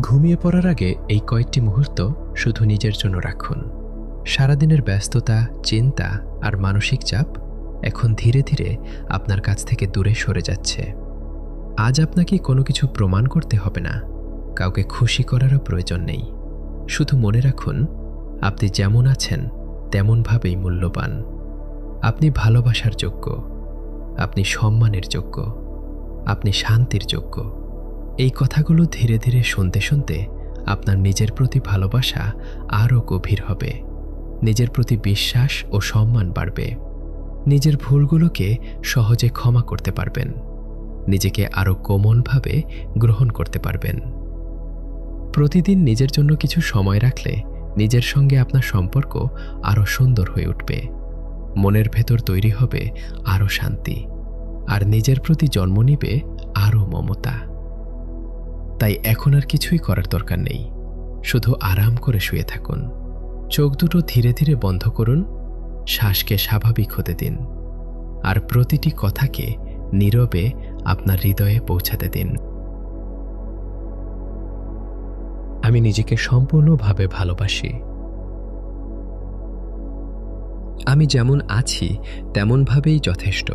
ঘুমিয়ে পড়ার আগে এই কয়েকটি মুহূর্ত শুধু নিজের জন্য রাখুন। সারাদিনের ব্যস্ততা, চিন্তা আর মানসিক চাপ এখন ধীরে ধীরে আপনার কাছ থেকে দূরে সরে যাচ্ছে। আজ আপনাকে কোনো কিছু প্রমাণ করতে হবে না, কাউকে খুশি করারও প্রয়োজন নেই। শুধু মনে রাখুন, আপনি যেমন আছেন তেমনভাবেই মূল্যবান। আপনি ভালোবাসার যোগ্য, আপনি সম্মানের যোগ্য, আপনি শান্তির যোগ্য। এই কথাগুলো ধীরে ধীরে শুনতে শুনতে আপনার নিজের প্রতি ভালোবাসা আরও গভীর হবে, নিজের প্রতি বিশ্বাস ও সম্মান বাড়বে। নিজের ভুলগুলোকে সহজে ক্ষমা করতে পারবেন, নিজেকে আরও কোমলভাবে গ্রহণ করতে পারবেন। প্রতিদিন নিজের জন্য কিছু সময় রাখলে নিজের সঙ্গে আপনার সম্পর্ক আরও সুন্দর হয়ে উঠবে। মনের ভেতর তৈরি হবে আরও শান্তি, আর নিজের প্রতি জন্ম নিবে আরও মমতা। তাই এখন আর কিছুই করার দরকার নেই, শুধু আরাম করে শুয়ে থাকুন। চোখ দুটো ধীরে ধীরে বন্ধ করুন, শ্বাসকে স্বাভাবিক হতে দিন, আর প্রতিটি কথাকে নীরবে আপনার হৃদয়ে পৌঁছাতে দিন। আমি নিজেকে সম্পূর্ণভাবে ভালোবাসি। আমি যেমন আছি তেমনভাবেই যথেষ্ট।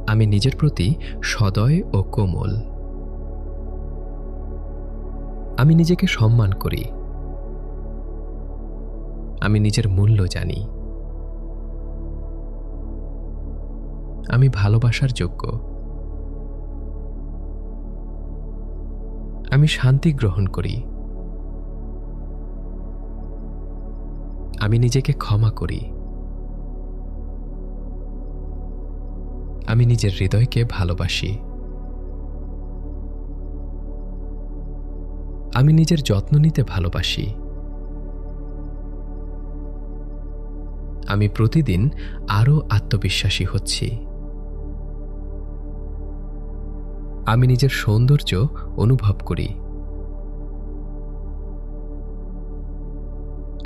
আমি নিজের প্রতি সদয় ও কোমল। আমি নিজেকে সম্মান করি। আমি নিজের মূল্য জানি। আমি ভালোবাসার যোগ্য। আমি শান্তি গ্রহণ করি। আমি নিজেকে ক্ষমা করি। আমি নিজের হৃদয়কে ভালোবাসি। আমি নিজের যত্ন নিতে ভালোবাসি। আমি প্রতিদিন আরও আত্মবিশ্বাসী হচ্ছি। আমি নিজের সৌন্দর্য অনুভব করি।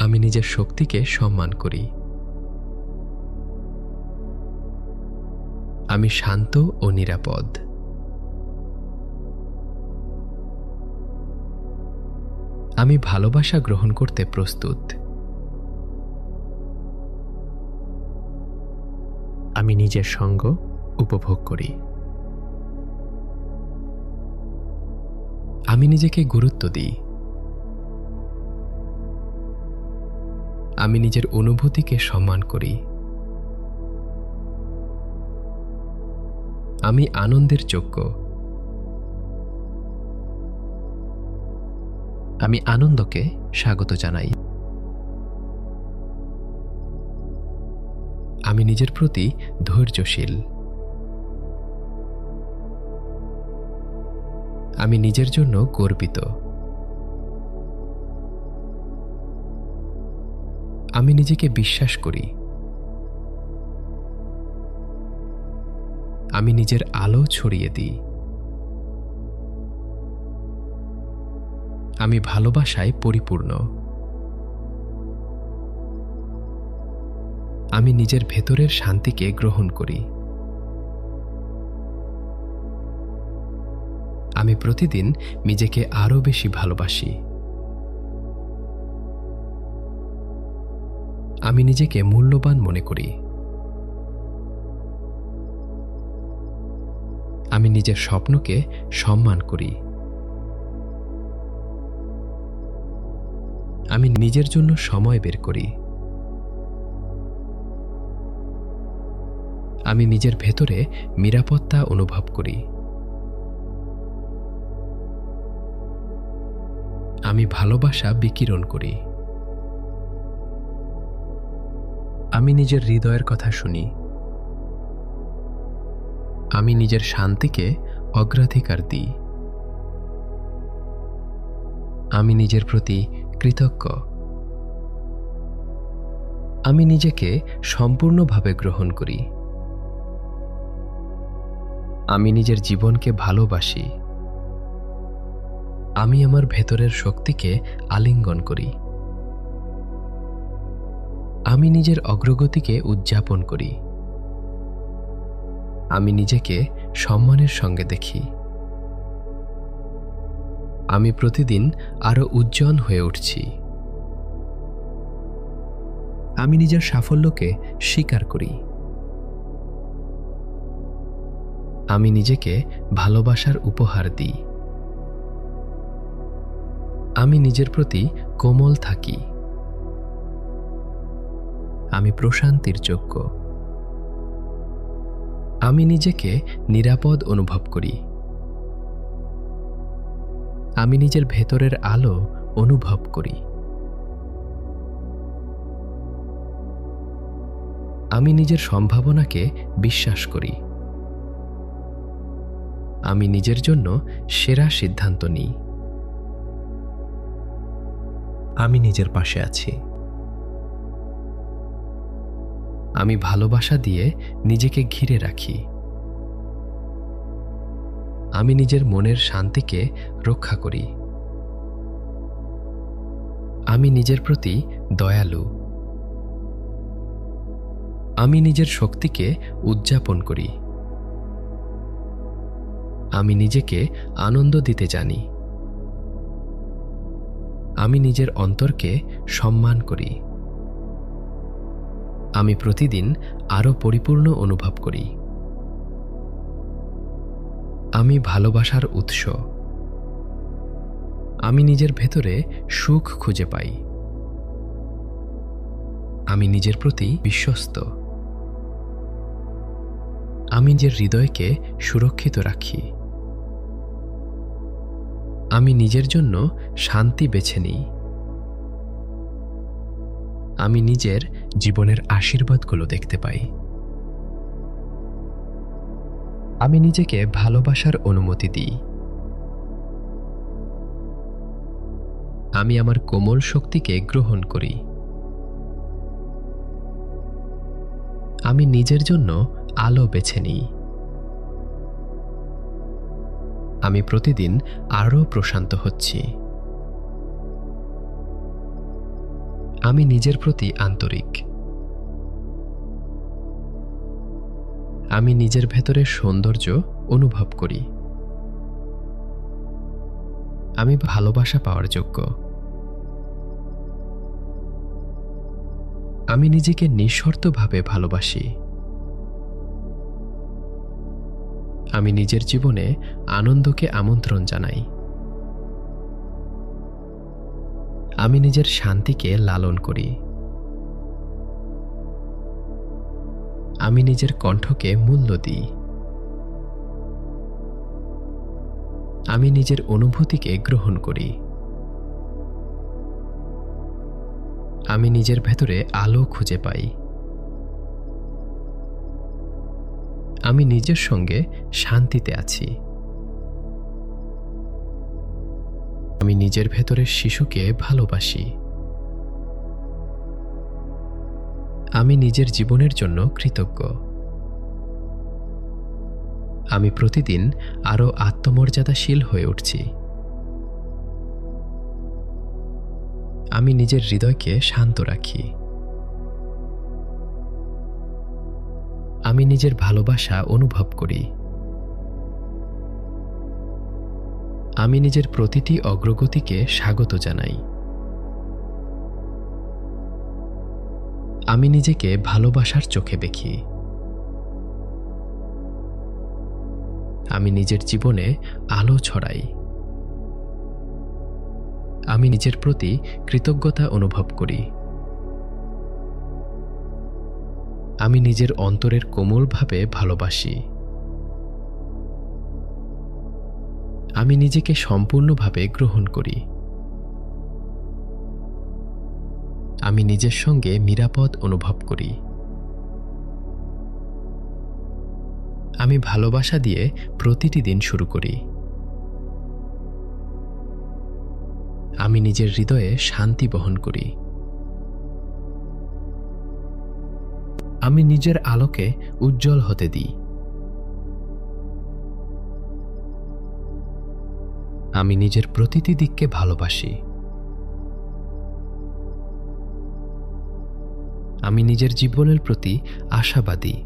আমি নিজের শক্তিকে সম্মান করি। আমি শান্ত ও নিরাপদ। আমি ভালোবাসা গ্রহণ করতে প্রস্তুত। আমি নিজের সঙ্গ উপভোগ করি। আমি নিজেকে গুরুত্ব দিই। আমি নিজের অনুভূতিকে সম্মান করি। আমি আনন্দের যোগ্য। আমি আনন্দকে স্বাগত জানাই। আমি নিজের প্রতি ধৈর্যশীল। আমি নিজের জন্য গর্বিত। আমি নিজেকে বিশ্বাস করি। আমি নিজের আলো ছড়িয়ে দিই। আমি ভালোবাসায় পরিপূর্ণ। আমি নিজের ভেতরের শান্তিকে গ্রহণ করি। আমি প্রতিদিন নিজেকে আরও বেশি ভালোবাসি। আমি নিজেকে মূল্যবান মনে করি। আমি নিজের স্বপ্নকে সম্মান করি। আমি নিজের জন্য সময় বের করি। আমি নিজের ভেতরে নিরাপত্তা অনুভব করি। আমি ভালোবাসা বিকিরণ করি। আমি নিজের হৃদয়ের কথা শুনি। আমি নিজের শান্তিকে অগ্রাধিকার দিই। আমি নিজের প্রতি কৃতজ্ঞ। আমি নিজেকে সম্পূর্ণভাবে গ্রহণ করি। আমি নিজের জীবনকে ভালোবাসি। আমি আমার ভেতরের শক্তিকে আলিঙ্গন করি। আমি নিজের অগ্রগতিকে উদযাপন করি। আমি নিজেকে সম্মানের সঙ্গে দেখি। আমি প্রতিদিন আরও উজ্জ্বল হয়ে উঠছি। আমি নিজের সাফল্যকে স্বীকার করি। আমি নিজেকে ভালোবাসার উপহার দিই। আমি নিজের প্রতি কোমল থাকি। আমি প্রশান্তির যোগ্য। আমি নিজেকে নিরাপদ অনুভব করি। আমি নিজের ভেতরের আলো অনুভব করি। আমি নিজের সম্ভাবনাকে বিশ্বাস করি। আমি নিজের জন্য সেরা সিদ্ধান্ত নিই। আমি নিজের পাশে আছি। আমি ভালোবাসা দিয়ে নিজেকে ঘিরে রাখি। আমি নিজের মনের শান্তিকে রক্ষা করি। আমি নিজের প্রতি দয়ালু। আমি নিজের শক্তিকে উদযাপন করি। আমি নিজেকে আনন্দ দিতে জানি। আমি নিজের অন্তরকে সম্মান করি। আমি প্রতিদিন আরও পরিপূর্ণ অনুভব করি। আমি ভালোবাসার উৎস। আমি নিজের ভেতরে সুখ খুঁজে পাই। আমি নিজের প্রতি বিশ্বস্ত। আমি নিজের হৃদয়কে সুরক্ষিত রাখি। আমি নিজের জন্য শান্তি বেছে নিই। আমি নিজের জীবনের আশীর্বাদগুলো দেখতে পাই। আমি নিজেকে ভালোবাসার অনুমতি দিই। আমি আমার কোমল শক্তিকে গ্রহণ করি। আমি নিজের জন্য আলো বেছে নিই। আমি প্রতিদিন আরও প্রশান্ত হচ্ছি। আমি নিজের প্রতি আন্তরিক। আমি নিজের ভেতরের সৌন্দর্য অনুভব করি। আমি ভালোবাসা পাওয়ার যোগ্য। আমি নিজেকে নিঃশর্তভাবে ভালোবাসি। আমি নিজের জীবনে আনন্দকে আমন্ত্রণ জানাই। আমি নিজের শান্তিকে লালন করি। আমি নিজের কণ্ঠকে মূল্য দিই। আমি নিজের অনুভূতিকে গ্রহণ করি। আমি নিজের ভেতরে আলো খুঁজে পাই। আমি নিজের সঙ্গে শান্তিতে আছি। আমি নিজের ভেতরের শিশুকে ভালোবাসি। আমি নিজের জীবনের জন্য কৃতজ্ঞ। আমি প্রতিদিন আরও আত্মমর্যাদাশীল হয়ে উঠছি। আমি নিজের হৃদয়কে শান্ত রাখি। আমি নিজের ভালোবাসা অনুভব করি। আমি নিজের প্রতিটি অগ্রগতিকে স্বাগত জানাই। আমি নিজেকে ভালোবাসার চোখে দেখি। আমি নিজের জীবনে আলো ছড়াই। আমি নিজের প্রতি কৃতজ্ঞতা অনুভব করি। আমি নিজের অন্তরের কোমলভাবে ভালোবাসি। আমি নিজেকে সম্পূর্ণভাবে গ্রহণ করি। আমি নিজের সঙ্গে নিরাপদ অনুভব করি। আমি ভালোবাসা দিয়ে প্রতিটি দিন শুরু করি। আমি নিজের হৃদয়ে শান্তি বহন করি। আমি নিজের আলোকে উজ্জ্বল হতে দিই। আমি নিজের প্রতিটি দিককে ভালোবাসি। আমি নিজের জীবনের প্রতি আশাবাদী।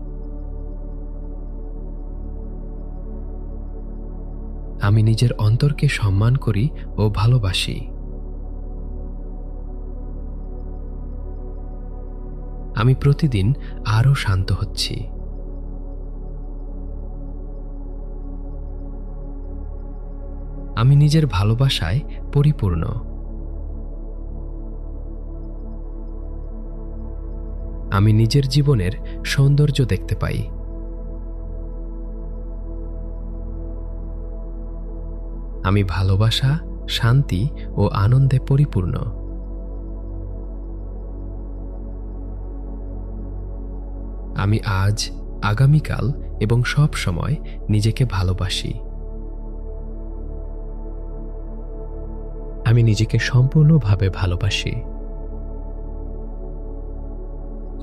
আমি নিজের অন্তরকে সম্মান করি ও ভালোবাসি। আমি প্রতিদিন আরও শান্ত হচ্ছি। আমি নিজের ভালোবাসায় পরিপূর্ণ। আমি নিজের জীবনের সৌন্দর্য দেখতে পাই। আমি ভালোবাসা, শান্তি ও আনন্দে পরিপূর্ণ। আমি আজ, আগামীকাল এবং সব সময় নিজেকে ভালোবাসি। আমি নিজেকে সম্পূর্ণভাবে ভালোবাসি।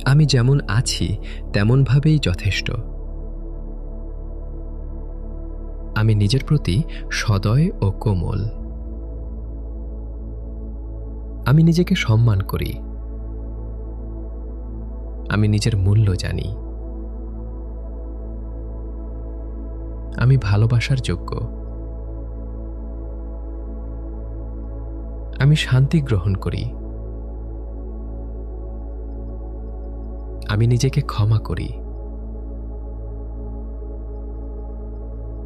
আমি যেমন আছি তেমনভাবেই যথেষ্ট। আমি নিজের প্রতি সদয় ও কোমল। আমি নিজেকে সম্মান করি। আমি নিজের মূল্য জানি। আমি ভালোবাসার যোগ্য। আমি শান্তি গ্রহণ করি। আমি নিজেকে ক্ষমা করি।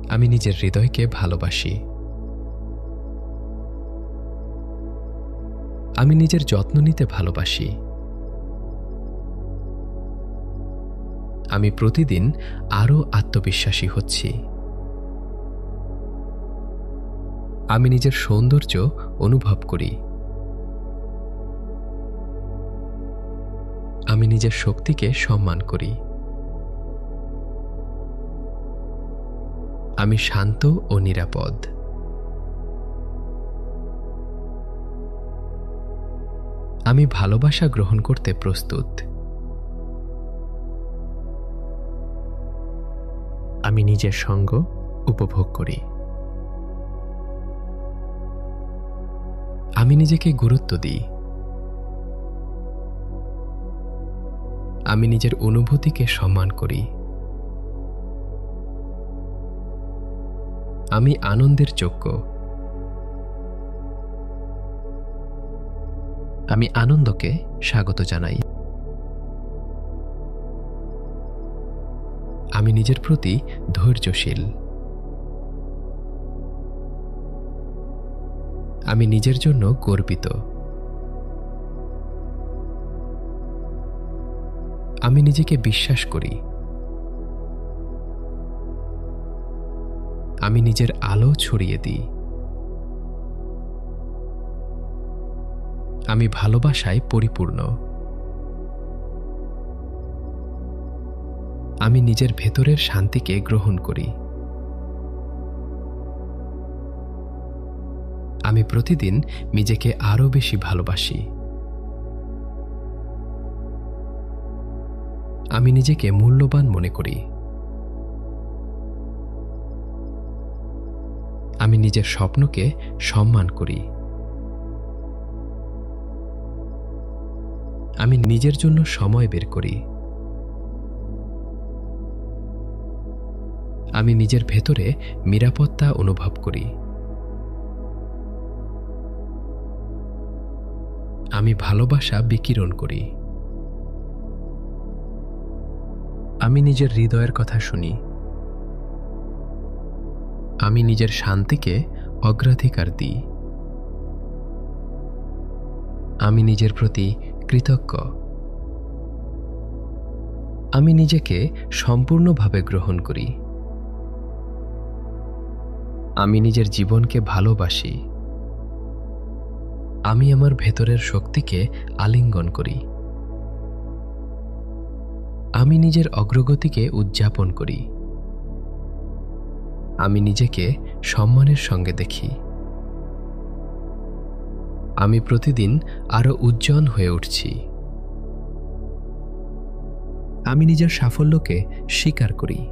আমি নিজের হৃদয়কে ভালোবাসি। আমি নিজের যত্ন নিতে ভালোবাসি। আমি প্রতিদিন আরও আত্মবিশ্বাসী হচ্ছি। আমি নিজের সৌন্দর্য অনুভব করি। আমি নিজের শক্তিকে সম্মান করি। আমি শান্ত ও নিরাপদ। আমি ভালোবাসা গ্রহণ করতে প্রস্তুত। আমি নিজের সঙ্গ উপভোগ করি। আমি নিজেকে গুরুত্ব দিই। আমি নিজের অনুভূতিকে সম্মান করি। আমি আনন্দের যোগ্য। আমি আনন্দকে স্বাগত জানাই। আমি নিজের প্রতি ধৈর্যশীল। আমি নিজের জন্য গর্বিত। আমি নিজেকে বিশ্বাস করি। আমি নিজের আলো ছড়িয়ে দিই। আমি ভালোবাসায় পরিপূর্ণ। আমি নিজের ভেতরের শান্তিকে গ্রহণ করি। আমি প্রতিদিন নিজেকে আরও বেশি ভালোবাসি। আমি নিজেকে মূল্যবান মনে করি। আমি নিজের স্বপ্নকে সম্মান করি। আমি নিজের জন্য সময় বের করি। আমি নিজের ভেতরে নিরাপত্তা অনুভব করি। আমি ভালোবাসা বিকিরণ করি। আমি নিজের হৃদয়ের কথা শুনি। আমি নিজের শান্তিকে অগ্রাধিকার দিই। আমি নিজের প্রতি কৃতজ্ঞ। আমি নিজেকে সম্পূর্ণভাবে গ্রহণ করি। আমি নিজের জীবনকে ভালোবাসি। আমি আমার ভেতরের শক্তিকে আলিঙ্গন করি। আমি নিজের অগ্রগতিকে উদযাপন করি। আমি নিজেকে সম্মানের সঙ্গে দেখি। আমি প্রতিদিন আরও উজ্জ্বল হয়ে উঠছি। আমি নিজের সাফল্যকে স্বীকার করি।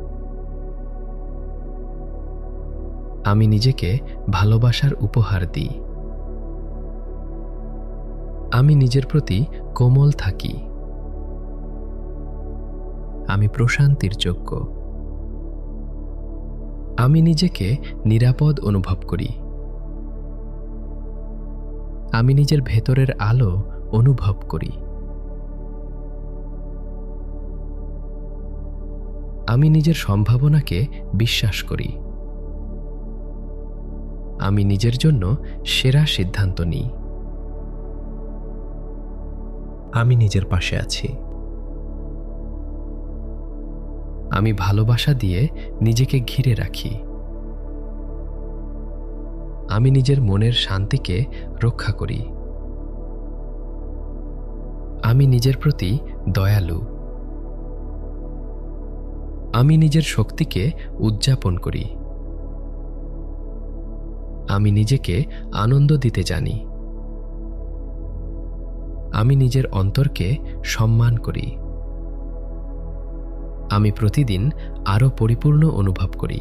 আমি নিজেকে ভালোবাসার উপহার দিই। আমি নিজের প্রতি কোমল থাকি। আমি প্রশান্তির যোগ্য। আমি নিজেকে নিরাপদ অনুভব করি। আমি নিজের ভেতরের আলো অনুভব করি। আমি নিজের সম্ভাবনাকে বিশ্বাস করি। আমি নিজের জন্য সেরা সিদ্ধান্ত নিই। আমি নিজের পাশে আছি। আমি ভালোবাসা দিয়ে নিজেকে ঘিরে রাখি। আমি নিজের মনের শান্তিকে রক্ষা করি। আমি নিজের প্রতি দয়ালু। আমি নিজের শক্তিকে উদযাপন করি। আমি নিজেকে আনন্দ দিতে জানি। আমি নিজের অন্তরকে সম্মান করি। আমি প্রতিদিন আরও পরিপূর্ণ অনুভব করি।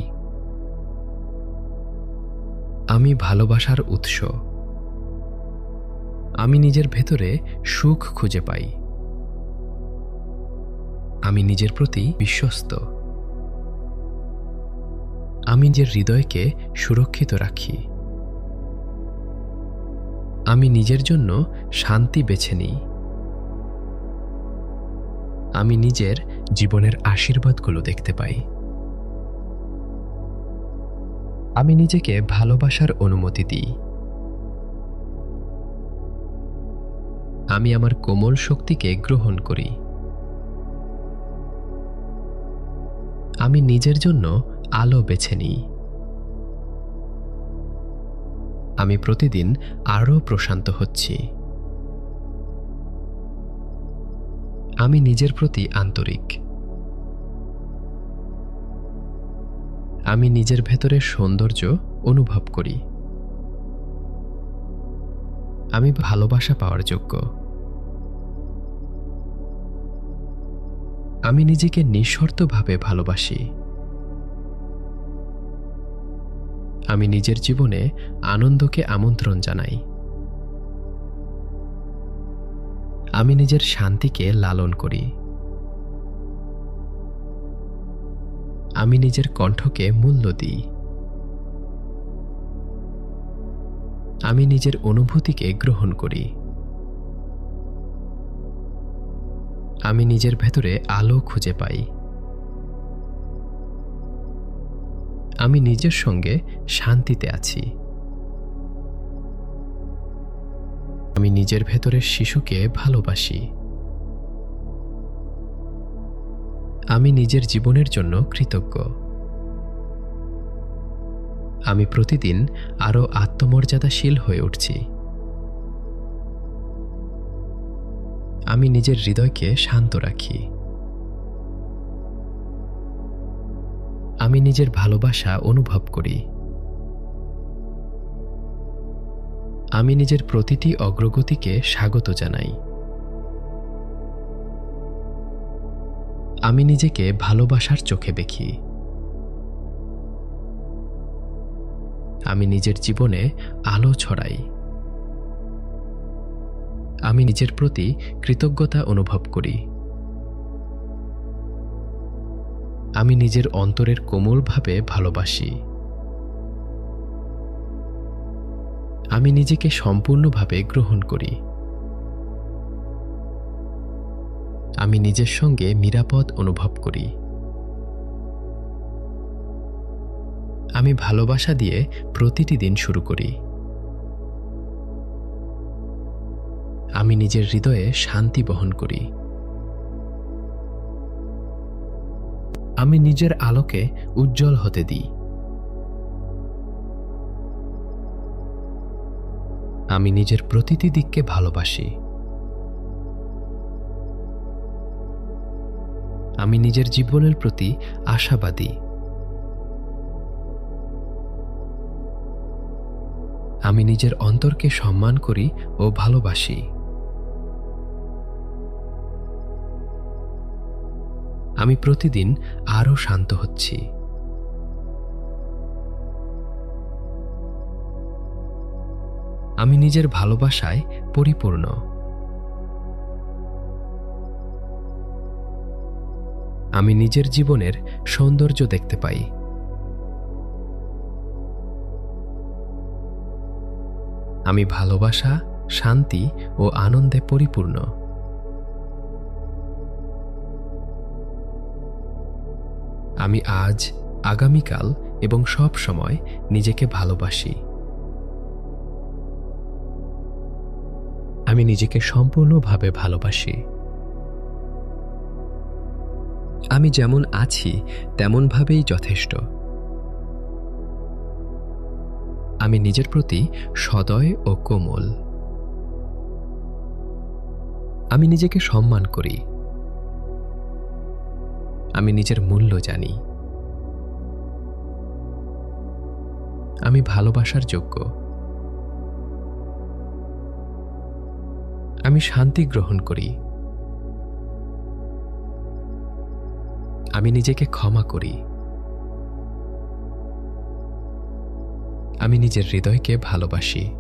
আমি ভালোবাসার উৎস। আমি নিজের ভেতরে সুখ খুঁজে পাই। আমি নিজের প্রতি বিশ্বস্ত। আমি নিজের হৃদয়কে সুরক্ষিত রাখি। আমি নিজের জন্য শান্তি বেছে নিই। আমি নিজের জীবনের আশীর্বাদগুলো দেখতে পাই। আমি নিজেকে ভালোবাসার অনুমতি দিই। আমি আমার কোমল শক্তিকে গ্রহণ করি। আমি নিজের জন্য আলো বেছে নিই। আমি প্রতিদিন আরও প্রশান্ত হচ্ছি। আমি নিজের প্রতি আন্তরিক। আমি নিজের ভেতরের সৌন্দর্য অনুভব করি। আমি ভালোবাসা পাওয়ার যোগ্য। আমি নিজেকে নিঃশর্তভাবে ভালোবাসি। আমি নিজের জীবনে আনন্দকে আমন্ত্রণ জানাই। আমি নিজের শান্তিকে লালন করি। আমি নিজের কণ্ঠকে মূল্য দিই। আমি নিজের অনুভূতিকে গ্রহণ করি। আমি নিজের ভেতরে আলো খুঁজে পাই। আমি নিজের সঙ্গে শান্তিতে আছি। আমি নিজের ভেতরের শিশুকে ভালোবাসি। আমি নিজের জীবনের জন্য কৃতজ্ঞ। আমি প্রতিদিন আরও আত্মমর্যাদাশীল হয়ে উঠছি। আমি নিজের হৃদয়কে শান্ত রাখি। আমি নিজের ভালোবাসা অনুভব করি। আমি নিজের প্রতিটি অগ্রগতিকে স্বাগত জানাই। আমি নিজেকে ভালোবাসার চোখে দেখি। আমি নিজের জীবনে আলো ছড়াই। আমি নিজের প্রতি কৃতজ্ঞতা অনুভব করি। আমি নিজের অন্তরের কোমলভাবে ভালোবাসি। আমি নিজেকে সম্পূর্ণভাবে গ্রহণ করি। আমি নিজের সঙ্গে নিরাপদ অনুভব করি। আমি ভালোবাসা দিয়ে প্রতিটি দিন শুরু করি। আমি নিজের হৃদয়ে শান্তি বহন করি। আমি নিজের আলোকে উজ্জ্বল হতে দিই। আমি নিজের প্রতিটি দিককে ভালোবাসি। আমি নিজের জীবনের প্রতি আশাবাদী। আমি নিজের অন্তরকে সম্মান করি ও ভালোবাসি। আমি প্রতিদিন আরও শান্ত হচ্ছি। আমি নিজের ভালোবাসায় পরিপূর্ণ। আমি নিজের জীবনের সৌন্দর্য দেখতে পাই। আমি ভালোবাসা, শান্তি ও আনন্দে পরিপূর্ণ। আমি আজ, আগামীকাল এবং সব সময় নিজেকে ভালোবাসি। আমি নিজেকে সম্পূর্ণভাবে ভালোবাসি। আমি যেমন আছি তেমনভাবেই যথেষ্ট। আমি নিজের প্রতি সদয় ও কোমল। আমি নিজেকে সম্মান করি। আমি নিজের মূল্য জানি। আমি ভালোবাসার যোগ্য। আমি শান্তি গ্রহণ করি। আমি নিজেকে ক্ষমা করি। আমি নিজের হৃদয়কে ভালোবাসি।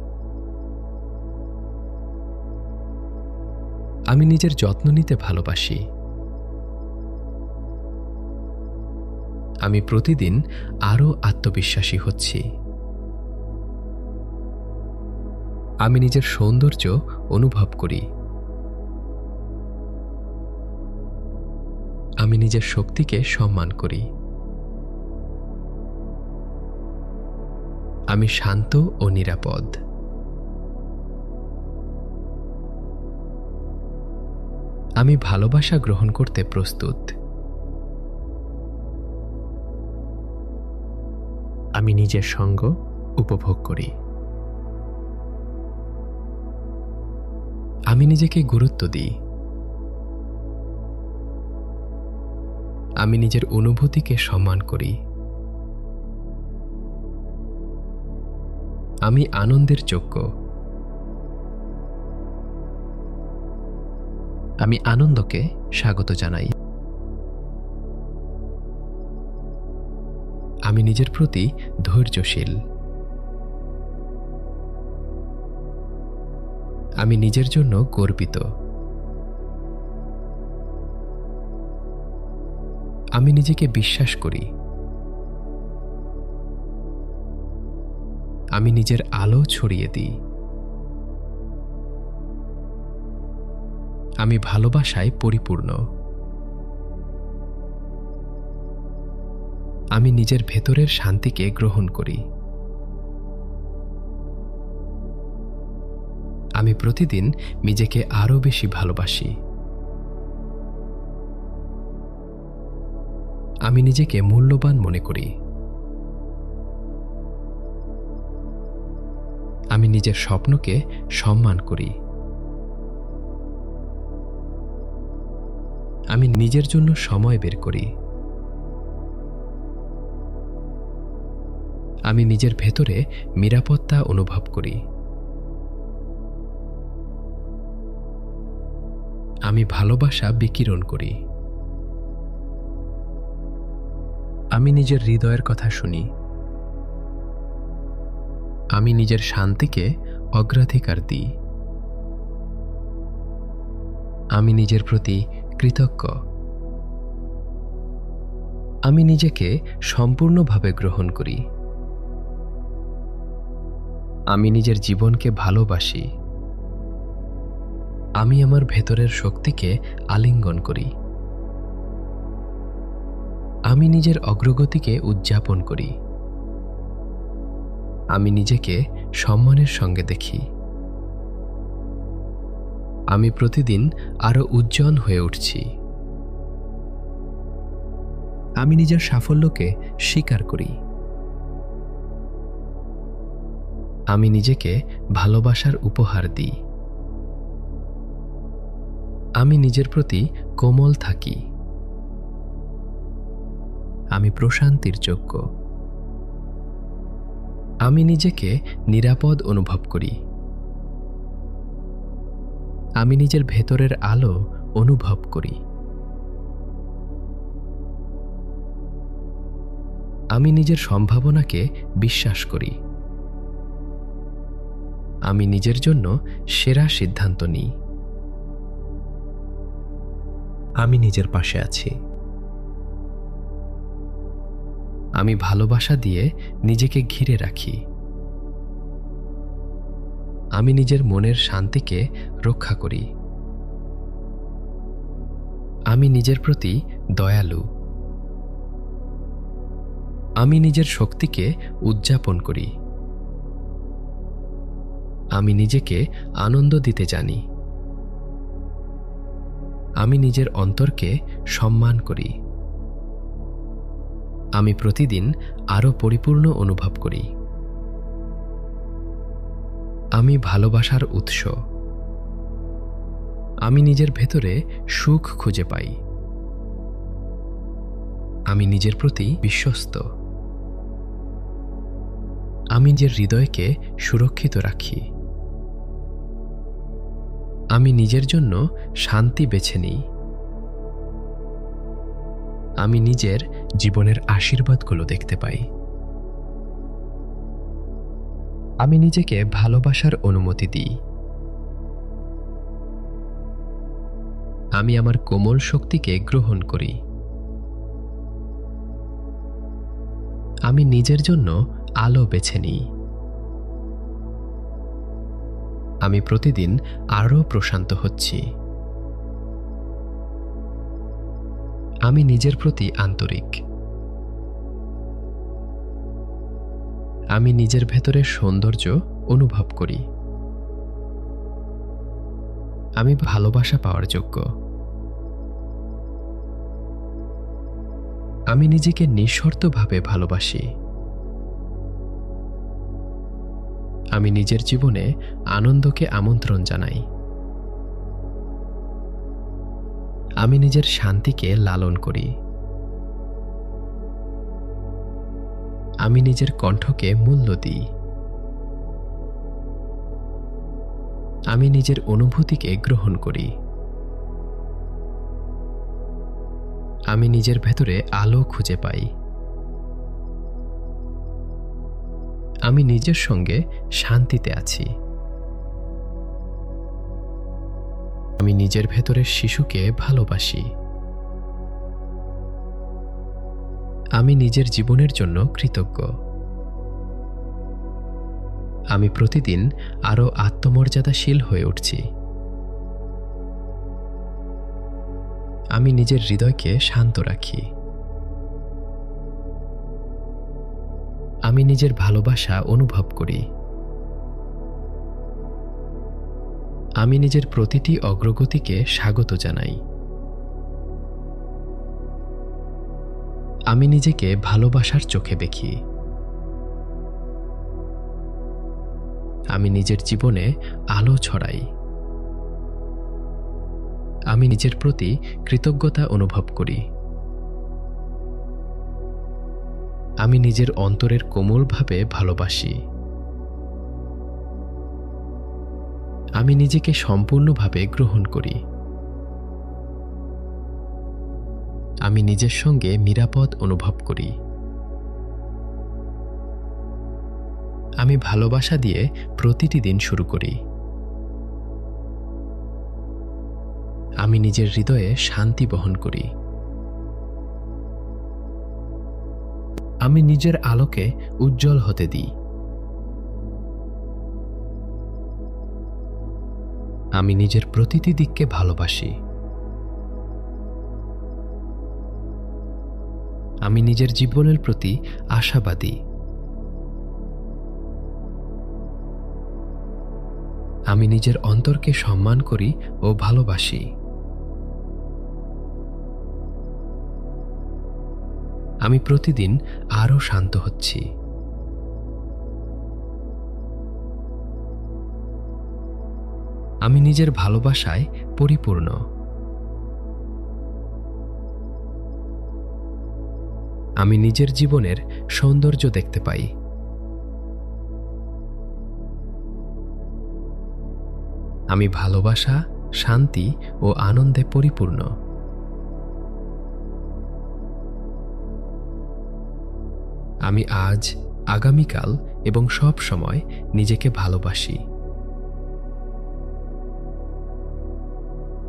আমি নিজের যত্ন নিতে ভালোবাসি। আমি প্রতিদিন আরও আত্মবিশ্বাসী হচ্ছি। আমি নিজের সৌন্দর্য অনুভব করি। আমি নিজের শক্তিকে সম্মান করি। আমি শান্ত ও নিরাপদ। আমি ভালোবাসা গ্রহণ করতে প্রস্তুত। আমি নিজের সঙ্গ উপভোগ করি। আমি নিজেকে গুরুত্ব দিই। আমি নিজের অনুভূতিকে সম্মান করি। আমি আনন্দের যোগ্য। আমি আনন্দকে স্বাগত জানাই। আমি নিজের প্রতি ধৈর্যশীল। আমি নিজের জন্য গর্বিত। আমি নিজেকে বিশ্বাস করি। আমি নিজের আলো ছড়িয়ে দিই। আমি ভালোবাসায় পরিপূর্ণ। আমি নিজের ভেতরের শান্তিকে গ্রহণ করি। আমি প্রতিদিন নিজেকে আরও বেশি ভালোবাসি। আমি নিজেকে মূল্যবান মনে করি। আমি নিজের স্বপ্নকে সম্মান করি। আমি নিজের জন্য সময় বের করি। আমি নিজের ভেতরে নিরাপত্তা অনুভব করি। আমি ভালোবাসা বিকিরণ করি। আমি নিজের হৃদয়ের কথা শুনি। আমি নিজের শান্তিকে অগ্রাধিকার দিই। আমি নিজের প্রতি কৃতজ্ঞ। আমি নিজেকে সম্পূর্ণভাবে গ্রহণ করি। আমি নিজের জীবনকে ভালোবাসি। আমি আমার ভেতরের শক্তিকে আলিঙ্গন করি। আমি নিজের অগ্রগতিকে উদযাপন করি। আমি নিজেকে সম্মানের সঙ্গে দেখি। আমি প্রতিদিন আরো উজ্জ্বল হয়ে উঠছি। আমি নিজের সাফল্যকে স্বীকার করি। আমি নিজেকে ভালোবাসার উপহার দিই। আমি নিজের প্রতি কোমল থাকি। আমি প্রশান্তির যোগ্য। আমি নিজেকে নিরাপদ অনুভব করি। আমি নিজের ভেতরের আলো অনুভব করি। আমি নিজের সম্ভাবনাকে বিশ্বাস করি। আমি নিজের জন্য সেরা সিদ্ধান্ত নিই। আমি নিজের পাশে আছি। আমি ভালোবাসা দিয়ে নিজেকে ঘিরে রাখি। আমি নিজের মনের শান্তিকে রক্ষা করি। আমি নিজের প্রতি দয়ালু। আমি নিজের শক্তিকে উদযাপন করি। আমি নিজেকে আনন্দ দিতে জানি। আমি নিজের অন্তরকে সম্মান করি। আমি প্রতিদিন আরও পরিপূর্ণ অনুভব করি। আমি ভালোবাসার উৎস। আমি নিজের ভেতরে সুখ খুঁজে পাই। আমি নিজের প্রতি বিশ্বস্ত। আমি নিজের হৃদয়কে সুরক্ষিত রাখি। আমি নিজের জন্য শান্তি বেছে নিই। আমি নিজের জীবনের আশীর্বাদগুলো দেখতে পাই। আমি নিজেকে ভালোবাসার অনুমতি দিই। আমি আমার কোমল শক্তিকে গ্রহণ করি। আমি নিজের জন্য আলো বেছে নিই। আমি প্রতিদিন আরও প্রশান্ত হচ্ছি। আমি নিজের প্রতি আন্তরিক। আমি নিজের ভেতরের সৌন্দর্য অনুভব করি। আমি ভালোবাসা পাওয়ার যোগ্য। আমি নিজেকে নিঃশর্তভাবে ভালোবাসি। আমি নিজের জীবনে আনন্দকে আমন্ত্রণ জানাই। আমি নিজের শান্তিকে লালন করি। আমি নিজের কণ্ঠকে মূল্য দিই। আমি নিজের অনুভূতিকে গ্রহণ করি। আমি নিজের ভেতরে আলো খুঁজে পাই। আমি নিজের সঙ্গে শান্তিতে আছি। আমি নিজের ভেতরের শিশুকে ভালোবাসি। আমি নিজের জীবনের জন্য কৃতজ্ঞ। আমি প্রতিদিন আরও আত্মমর্যাদাশীল হয়ে উঠছি। আমি নিজের হৃদয়কে শান্ত রাখি। আমি নিজের ভালোবাসা অনুভব করি। আমি নিজের প্রতিটি অগ্রগতিকে স্বাগত জানাই। আমি নিজেকে ভালোবাসার চোখে দেখি। আমি নিজের জীবনে আলো ছড়াই। আমি নিজের প্রতি কৃতজ্ঞতা অনুভব করি। আমি নিজের অন্তরের কোমলভাবে ভালোবাসি। আমি নিজেকে সম্পূর্ণভাবে গ্রহণ করি। আমি নিজের সঙ্গে নিরাপদ অনুভব করি। আমি ভালোবাসা দিয়ে প্রতিটি দিন শুরু করি। আমি নিজের হৃদয়ে শান্তি বহন করি। আমি নিজের আলোকে উজ্জ্বল হতে দিই। আমি নিজের প্রতিটি দিককে ভালোবাসি। আমি নিজের জীবনের প্রতি আশাবাদী। আমি নিজের অন্তরকে সম্মান করি ও ভালোবাসি। আমি প্রতিদিন আরও শান্ত হচ্ছি। আমি নিজের ভালোবাসায় পরিপূর্ণ। আমি নিজের জীবনের সৌন্দর্য দেখতে পাই। আমি ভালোবাসা, শান্তি ও আনন্দে পরিপূর্ণ। আমি আজ, আগামীকাল এবং সব সময় নিজেকে ভালোবাসি।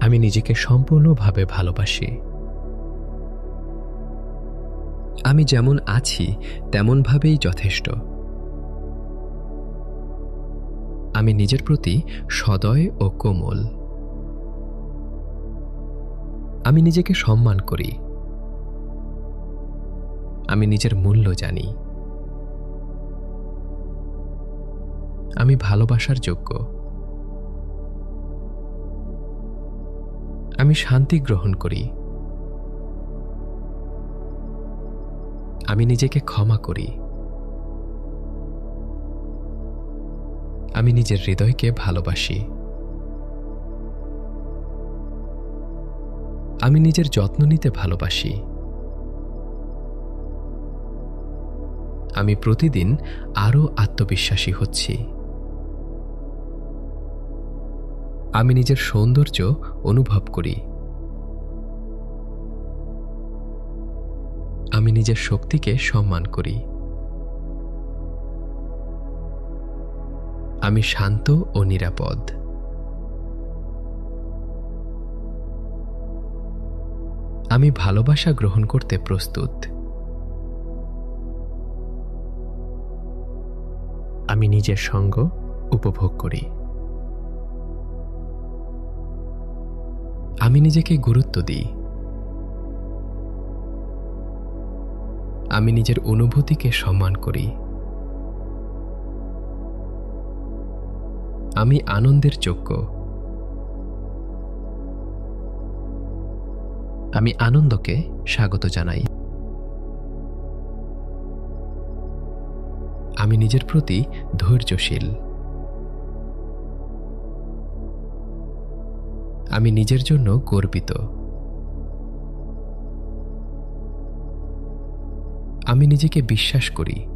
আমি নিজেকে সম্পূর্ণভাবে ভালোবাসি। আমি যেমন আছি তেমনভাবেই যথেষ্ট। আমি নিজের প্রতি সদয় ও কোমল। আমি নিজেকে সম্মান করি। আমি নিজের মূল্য জানি। আমি ভালোবাসার যোগ্য। আমি শান্তি গ্রহণ করি। আমি নিজেকে ক্ষমা করি। আমি নিজের হৃদয়কে ভালোবাসি। আমি নিজের যত্ন নিতে ভালোবাসি। আমি প্রতিদিন আরও আত্মবিশ্বাসী হচ্ছি। আমি নিজের সৌন্দর্য অনুভব করি। আমি নিজের শক্তিকে সম্মান করি। আমি শান্ত ও নিরাপদ। আমি ভালোবাসা গ্রহণ করতে প্রস্তুত। আমি নিজের সঙ্গ উপভোগ করি। আমি নিজেকে গুরুত্ব দিই। আমি নিজের অনুভূতিকে সম্মান করি। আমি আনন্দের যোগ্য। আমি আনন্দকে স্বাগত জানাই। আমি নিজের প্রতি ধৈর্যশীল। আমি নিজের জন্য গর্বিত। আমি নিজেকে বিশ্বাস করি।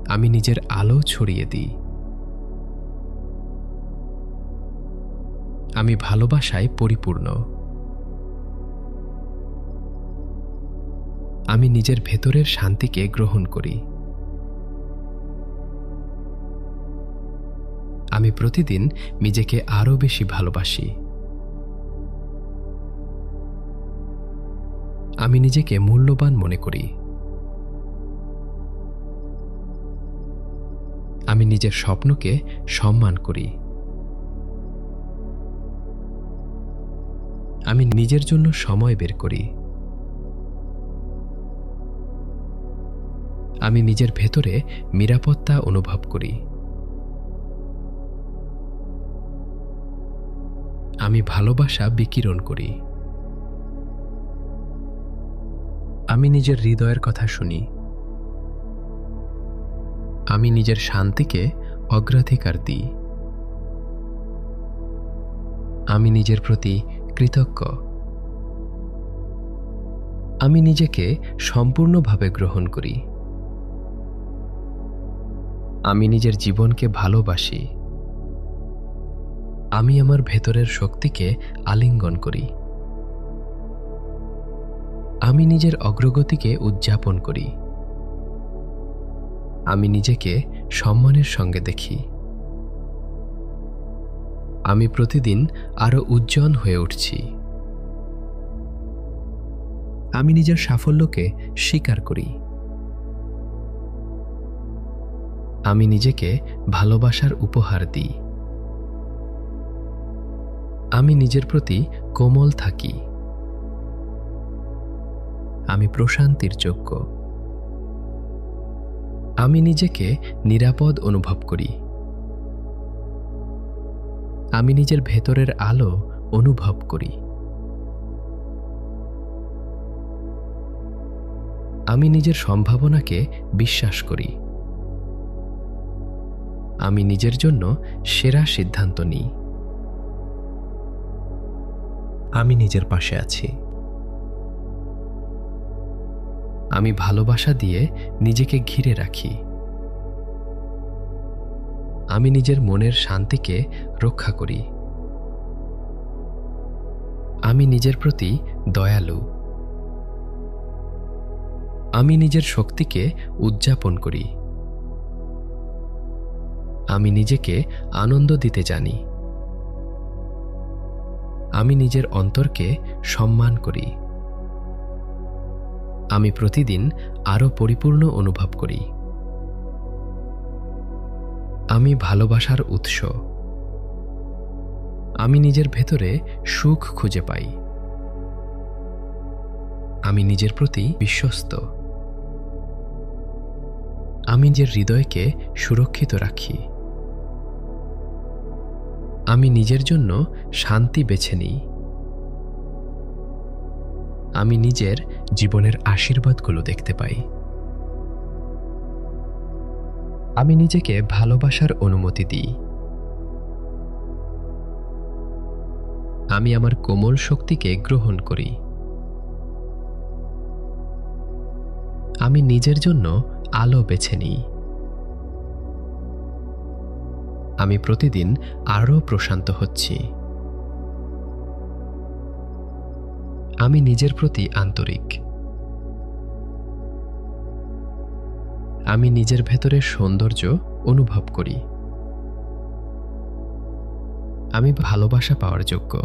আমি নিজের আলো ছড়িয়ে দিই। আমি ভালোবাসায় পরিপূর্ণ। আমি নিজের ভেতরের শান্তিকে গ্রহণ করি। আমি প্রতিদিন নিজেকে আরও বেশি ভালোবাসি। আমি নিজেকে মূল্যবান মনে করি। আমি নিজের স্বপ্নকে সম্মান করি। আমি নিজের জন্য সময় বের করি। আমি নিজের ভেতরে নিরাপত্তা অনুভব করি। আমি ভালোবাসা বিকিরণ করি। আমি নিজের হৃদয়ের কথা শুনি। আমি নিজের শান্তিকে অগ্রাধিকার দিই। আমি নিজের প্রতি কৃতজ্ঞ। আমি নিজেকে সম্পূর্ণভাবে গ্রহণ করি। আমি নিজের জীবনকে ভালোবাসি। আমি আমার ভেতরের শক্তিকে আলিঙ্গন করি। আমি নিজের অগ্রগতিকে উদযাপন করি। আমি নিজেকে সম্মানের সঙ্গে দেখি। আমি প্রতিদিন আরও উজ্জ্বল হয়ে উঠছি। আমি নিজের সাফল্যকে স্বীকার করি। আমি নিজেকে ভালোবাসার উপহার দিই। আমি নিজের প্রতি কোমল থাকি। আমি প্রশান্তির যোগ্য। আমি নিজেকে নিরাপদ অনুভব করি। আমি নিজের ভেতরের আলো অনুভব করি। আমি নিজের সম্ভাবনাকে বিশ্বাস করি। আমি নিজের জন্য সেরা সিদ্ধান্ত নিই। আমি নিজের পাশে আছি। আমি ভালোবাসা দিয়ে নিজেকে ঘিরে রাখি। আমি নিজের মনের শান্তিকে রক্ষা করি। আমি নিজের প্রতি দয়ালু। আমি নিজের শক্তিকে উদযাপন করি। আমি নিজেকে আনন্দ দিতে জানি। আমি নিজের অন্তরকে সম্মান করি। আমি প্রতিদিন আরও পরিপূর্ণ অনুভব করি। আমি ভালোবাসার উৎস। আমি নিজের ভেতরে সুখ খুঁজে পাই। আমি নিজের প্রতি বিশ্বস্ত। আমি নিজের হৃদয়কে সুরক্ষিত রাখি। আমি নিজের জন্য শান্তি বেছে নিই। আমি নিজের জীবনের আশীর্বাদগুলো দেখতে পাই। আমি নিজেকে ভালোবাসার অনুমতি দিই। আমি আমার কোমল শক্তিকে গ্রহণ করি। আমি নিজের জন্য আলো বেছে নিই। আমি প্রতিদিন আরও প্রশান্ত হচ্ছি। আমি নিজের প্রতি আন্তরিক। আমি নিজের ভেতরের সৌন্দর্য অনুভব করি। আমি ভালোবাসা পাওয়ার যোগ্য।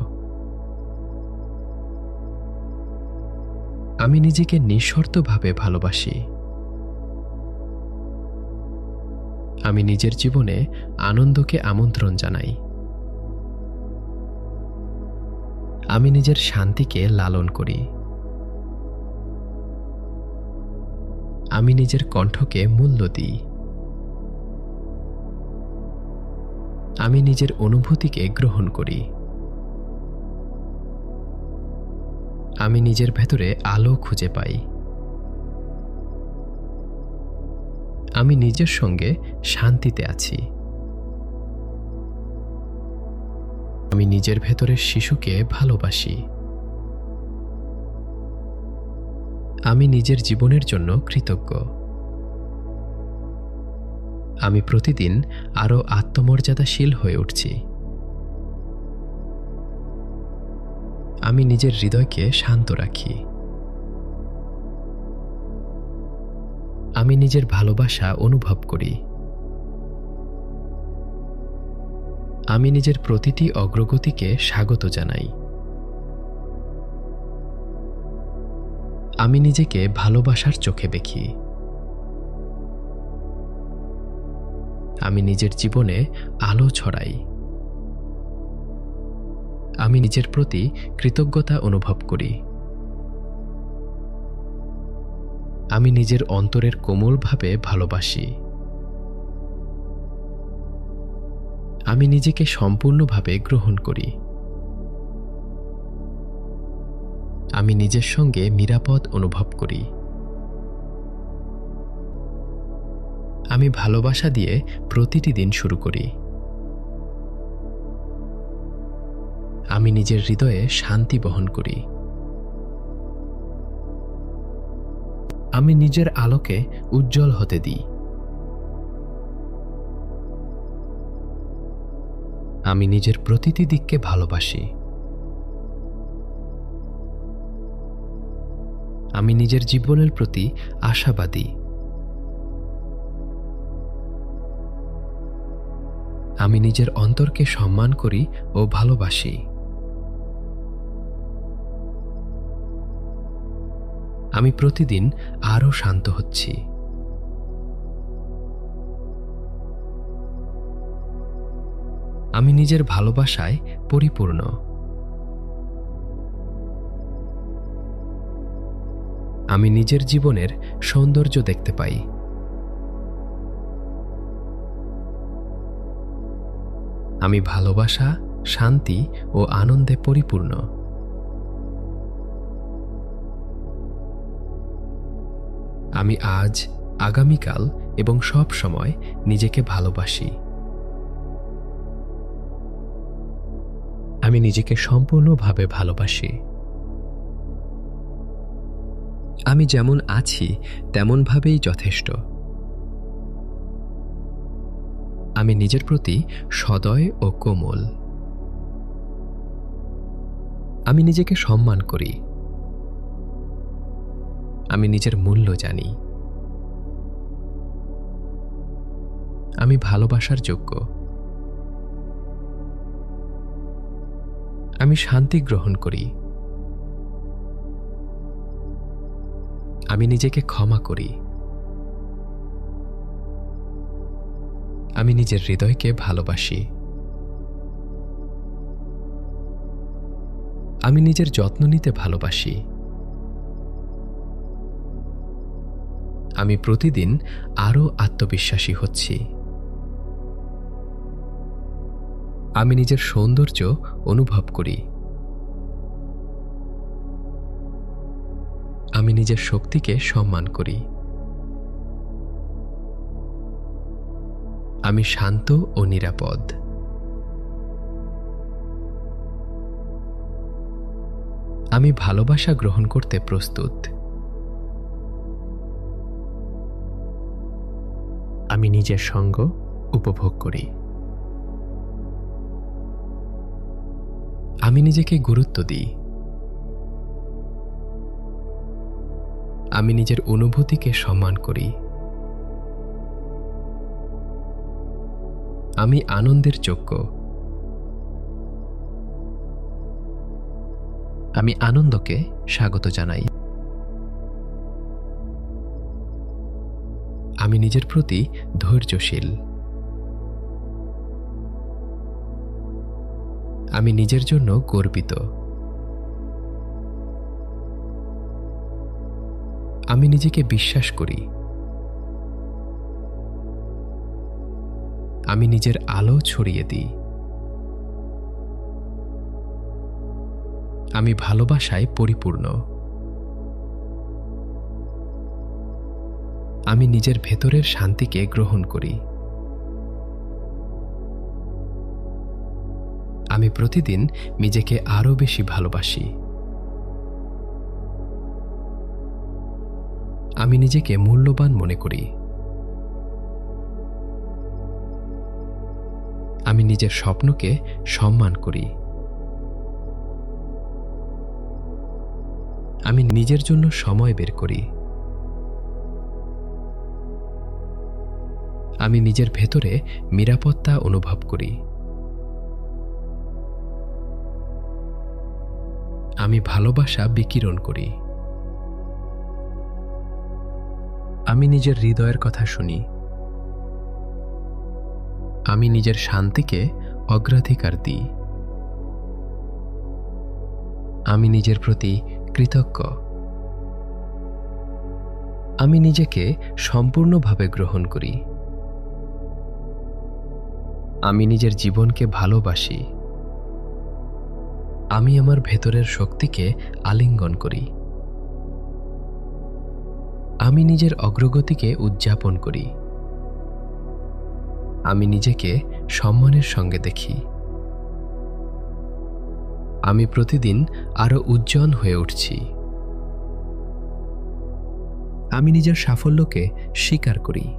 আমি নিজেকে নিঃশর্তভাবে ভালোবাসি। আমি নিজের জীবনে আনন্দকে আমন্ত্রণ জানাই। আমি নিজের শান্তিকে লালন করি। আমি নিজের কণ্ঠকে মূল্য দিই। আমি নিজের অনুভূতিকে গ্রহণ করি। আমি নিজের ভেতরে আলো খুঁজে পাই। আমি নিজের সঙ্গে শান্তিতে আছি। আমি নিজের ভেতরের শিশুকে ভালোবাসি। আমি নিজের জীবনের জন্য কৃতজ্ঞ। আমি প্রতিদিন আরও আত্মমর্যাদাশীল হয়ে উঠছি। আমি নিজের হৃদয়কে শান্ত রাখি। আমি নিজের ভালোবাসা অনুভব করি। আমি নিজের প্রতিটি অগ্রগতিকে স্বাগত জানাই। আমি নিজেকে ভালোবাসার চোখে দেখি। আমি নিজের জীবনে আলো ছড়াই। আমি নিজের প্রতি কৃতজ্ঞতা অনুভব করি। আমি নিজের অন্তরের কোমলভাবে ভালোবাসি। আমি নিজেকে সম্পূর্ণভাবে গ্রহণ করি। আমি নিজের সঙ্গে নিরাপদ অনুভব করি। আমি ভালোবাসা দিয়ে প্রতিটি দিন শুরু করি। আমি নিজের হৃদয়ে শান্তি বহন করি। আমি নিজের আলোকে উজ্জ্বল হতে দিই। আমি নিজের প্রতিটি দিককে ভালোবাসি। আমি নিজের জীবনের প্রতি আশাবাদী। আমি নিজের অন্তরকে সম্মান করি ও ভালোবাসি। আমি প্রতিদিন আরও শান্ত হচ্ছি। আমি নিজের ভালোবাসায় পরিপূর্ণ। আমি নিজের জীবনের সৌন্দর্য দেখতে পাই। আমি ভালোবাসা, শান্তি ও আনন্দে পরিপূর্ণ। আমি আজ, আগামীকাল এবং সব সময় নিজেকে ভালোবাসি। আমি নিজেকে সম্পূর্ণভাবে ভালোবাসি। আমি যেমন আছি তেমনভাবেই যথেষ্ট। আমি নিজের প্রতি সদয় ও কোমল। আমি নিজেকে সম্মান করি। আমি নিজের মূল্য জানি। আমি ভালোবাসার যোগ্য। আমি শান্তি গ্রহণ করি। আমি নিজেকে ক্ষমা করি। আমি নিজের হৃদয়কে ভালোবাসি। আমি নিজের যত্ন নিতে ভালোবাসি। আমি প্রতিদিন আরও আত্মবিশ্বাসী হচ্ছি। আমি নিজের সৌন্দর্য অনুভব করি। আমি নিজের শক্তিকে সম্মান করি। আমি শান্ত ও নিরাপদ। আমি ভালোবাসা গ্রহণ করতে প্রস্তুত। আমি নিজের সঙ্গ উপভোগ করি। আমি নিজেকে গুরুত্ব দিই। আমি নিজের অনুভূতিকে সম্মান করি। আমি আনন্দের যোগ্য। আমি আনন্দকে স্বাগত জানাই। আমি নিজের প্রতি ধৈর্যশীল। আমি নিজের জন্য গর্বিত। আমি নিজেকে বিশ্বাস করি। আমি নিজের আলো ছড়িয়ে দিই। আমি ভালোবাসায় পরিপূর্ণ। আমি নিজের ভেতরের শান্তিকে গ্রহণ করি। আমি প্রতিদিন নিজেকে আরও বেশি ভালোবাসি। আমি নিজেকে মূল্যবান মনে করি। আমি নিজের স্বপ্নকে সম্মান করি। আমি নিজের জন্য সময় বের করি। আমি নিজের ভেতরে নিরাপত্তা অনুভব করি। আমি ভালোবাসা বিকিরণ করি। আমি নিজের হৃদয়ের কথা শুনি। আমি নিজের শান্তিকে অগ্রাধিকার দিই। আমি নিজের প্রতি কৃতজ্ঞ। আমি নিজেকে সম্পূর্ণভাবে গ্রহণ করি। আমি নিজের জীবনকে ভালোবাসি। আমি আমার ভেতরের শক্তিকে আলিঙ্গন করি। আমি নিজের অগ্রগতিকে উদযাপন করি। আমি নিজেকে সম্মানের সঙ্গে দেখি। আমি প্রতিদিন আরো উজ্জ্বল হয়ে উঠছি। আমি নিজের সাফল্যকে স্বীকার করি।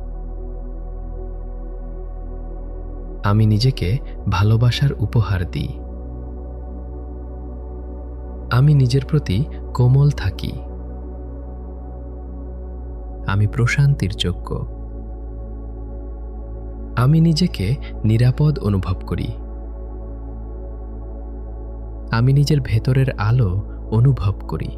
আমি নিজেকে ভালোবাসার উপহার দিই। আমি নিজের প্রতি কোমল থাকি। আমি প্রশান্তির যোগ্য। আমি নিজেকে নিরাপদ অনুভব করি। আমি নিজের ভেতরের আলো অনুভব করি।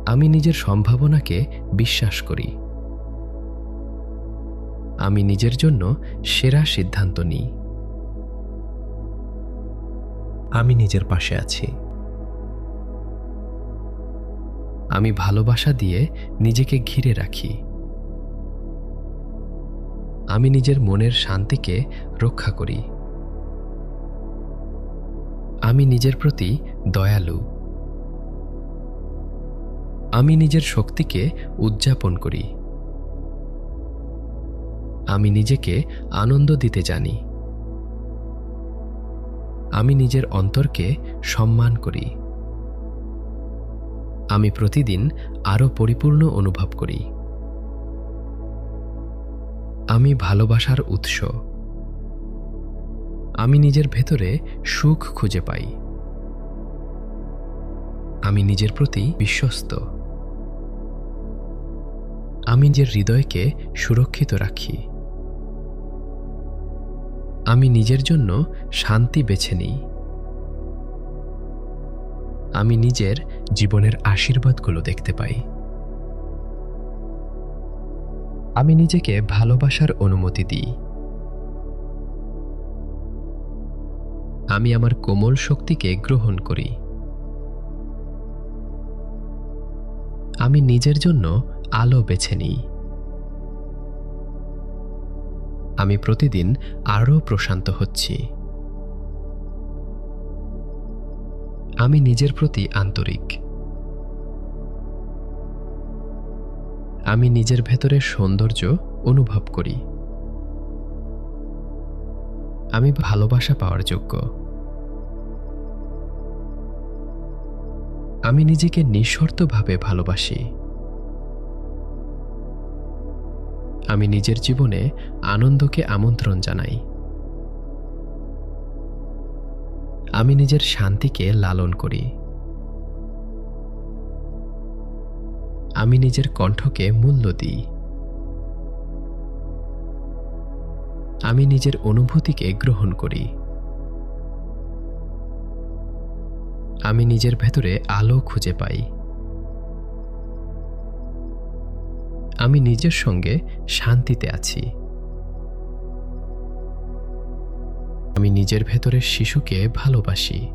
আমি নিজের সম্ভাবনাকে বিশ্বাস করি। আমি নিজের জন্য সেরা সিদ্ধান্ত নিই। আমি নিজের পাশে আছি। আমি ভালোবাসা দিয়ে নিজেকে ঘিরে রাখি। আমি নিজের মনের শান্তিকে রক্ষা করি। আমি নিজের প্রতি দয়ালু। আমি নিজের শক্তিকে উদযাপন করি। আমি নিজেকে আনন্দ দিতে জানি। আমি নিজের অন্তরকে সম্মান করি। আমি প্রতিদিন আরো পরিপূর্ণ অনুভব করি। আমি ভালোবাসার উৎস। আমি নিজের ভেতরে সুখ খুঁজে পাই। আমি নিজের প্রতি বিশ্বস্ত। আমি নিজের হৃদয়কে সুরক্ষিত রাখি। আমি নিজের জন্য শান্তি বেছে নিই। আমি নিজের জীবনের আশীর্বাদগুলো দেখতে পাই। আমি নিজেকে ভালোবাসার অনুমতি দিই। আমি আমার কোমল শক্তিকে গ্রহণ করি। আমি নিজের জন্য আলো বেছে নিই। আমি প্রতিদিন আরও প্রশান্ত হচ্ছি। আমি নিজের প্রতি আন্তরিক। আমি নিজের ভেতরের সৌন্দর্য অনুভব করি। আমি ভালোবাসা পাওয়ার যোগ্য। আমি নিজেকে নিঃশর্তভাবে ভালোবাসি। আমি নিজের জীবনে আনন্দকে আমন্ত্রণ জানাই। আমি নিজের শান্তিকে লালন করি। আমি নিজের কণ্ঠকে মূল্য দিই। আমি নিজের অনুভূতিকে গ্রহণ করি। আমি নিজের ভেতরে আলো খুঁজে পাই। আমি নিজের সঙ্গে শান্তিতে আছি। আমি নিজের ভেতরের শিশুকে ভালোবাসি।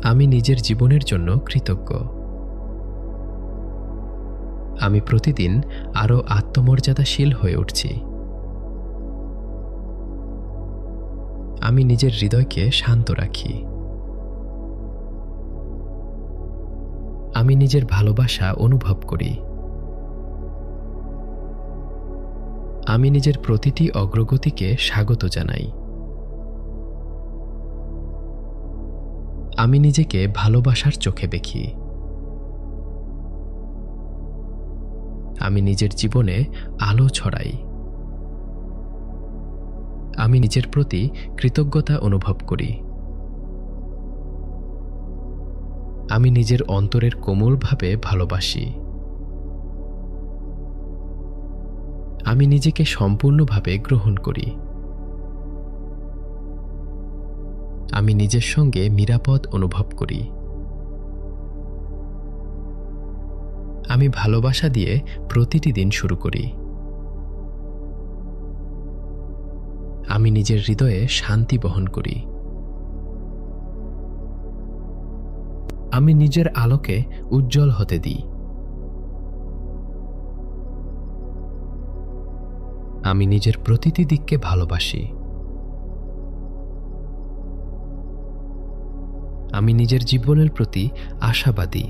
আমি নিজের জীবনের জন্য কৃতজ্ঞ। আমি প্রতিদিন আরও আত্মমর্যাদাশীল হয়ে উঠছি। আমি নিজের হৃদয়কে শান্ত রাখি। আমি নিজের ভালোবাসা অনুভব করি। আমি নিজের প্রতিটি অগ্রগতিকে স্বাগত জানাই। আমি নিজেকে ভালোবাসার চোখে দেখি। আমি নিজের জীবনে আলো ছড়াই। আমি নিজের প্রতি কৃতজ্ঞতা অনুভব করি। আমি নিজের অন্তরের কোমলভাবে ভালোবাসি। আমি নিজেকে সম্পূর্ণভাবে গ্রহণ করি। আমি নিজের সঙ্গে নিরাপদ অনুভব করি। আমি ভালোবাসা দিয়ে প্রতিটি দিন শুরু করি। আমি নিজের হৃদয়ে শান্তি বহন করি। আমি নিজের আলোকে উজ্জ্বল হতে দিই। আমি নিজের প্রতিটি দিককে ভালোবাসি। আমি নিজের জীবনের প্রতি আশাবাদী।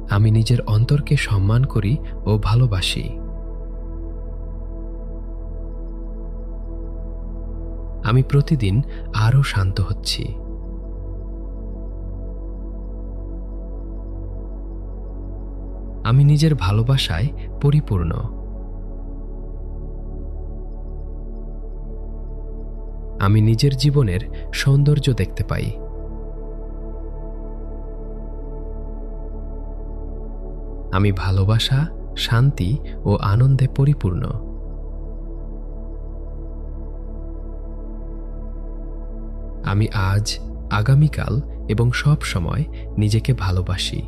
আমি নিজের অন্তরকে সম্মান করি ও ভালোবাসি। আমি প্রতিদিন আরও শান্ত হচ্ছি। আমি নিজের ভালোবাসায় পরিপূর্ণ। আমি নিজের জীবনের সৌন্দর্য দেখতে পাই। আমি ভালোবাসা, শান্তি ও আনন্দে পরিপূর্ণ। আমি আজ, আগামীকাল এবং সব সময় নিজেকে ভালোবাসি।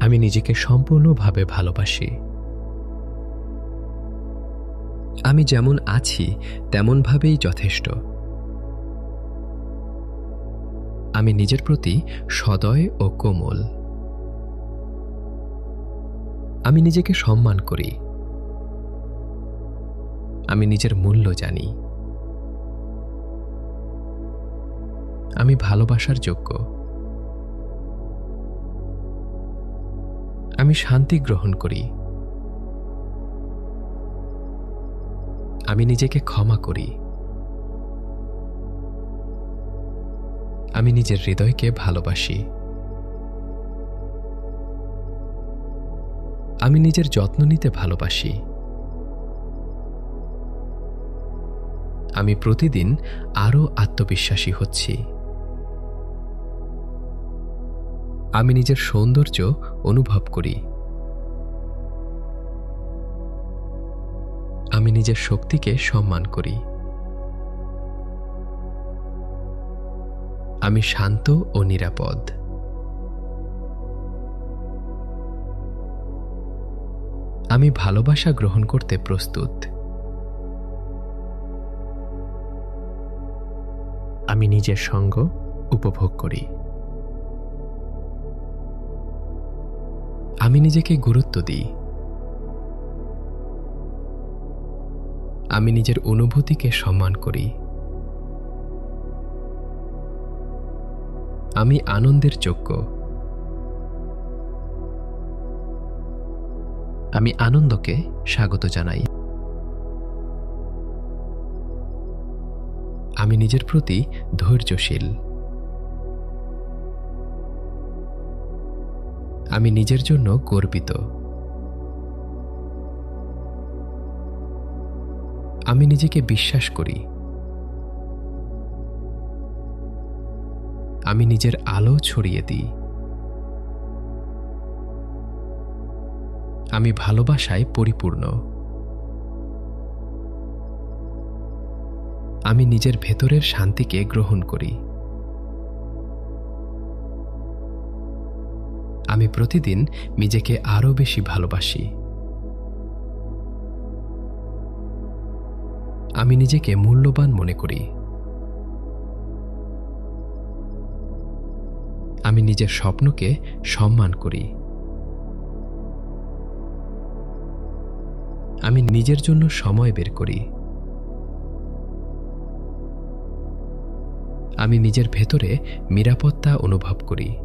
আমি নিজেকে সম্পূর্ণভাবে ভালোবাসি। আমি যেমন আছি তেমনভাবেই যথেষ্ট। আমি নিজের প্রতি সদয় ও কোমল। আমি নিজেকে সম্মান করি। আমি নিজের মূল্য জানি। আমি ভালোবাসার যোগ্য। আমি শান্তি গ্রহণ করি। আমি নিজেকে ক্ষমা করি। আমি নিজের হৃদয়কে ভালোবাসি। আমি নিজের যত্ন নিতে ভালোবাসি। আমি প্রতিদিন আরও আত্মবিশ্বাসী হচ্ছি। আমি নিজের সৌন্দর্য অনুভব করি। আমি নিজের শক্তিকে সম্মান করি। আমি শান্ত ও নিরাপদ। আমি ভালোবাসা গ্রহণ করতে প্রস্তুত। আমি নিজের সঙ্গ উপভোগ করি। আমি নিজেকে গুরুত্ব দিই। আমি নিজের অনুভূতিকে সম্মান করি। আমি আনন্দের যোগ্য। আমি আনন্দকে স্বাগত জানাই। আমি নিজের প্রতি ধৈর্যশীল। আমি নিজের জন্য গর্বিত। আমি নিজেকে বিশ্বাস করি। আমি নিজের আলো ছড়িয়ে দিই। আমি ভালোবাসায় পরিপূর্ণ। আমি নিজের ভেতরের শান্তিকে গ্রহণ করি। আমি প্রতিদিন নিজেকে আরো বেশি ভালোবাসি। আমি নিজেকে মূল্যবান মনে করি। আমি নিজের স্বপ্নকে সম্মান করি। আমি নিজের জন্য সময় বের করি। আমি নিজের ভেতরে নিরাপত্তা অনুভব করি।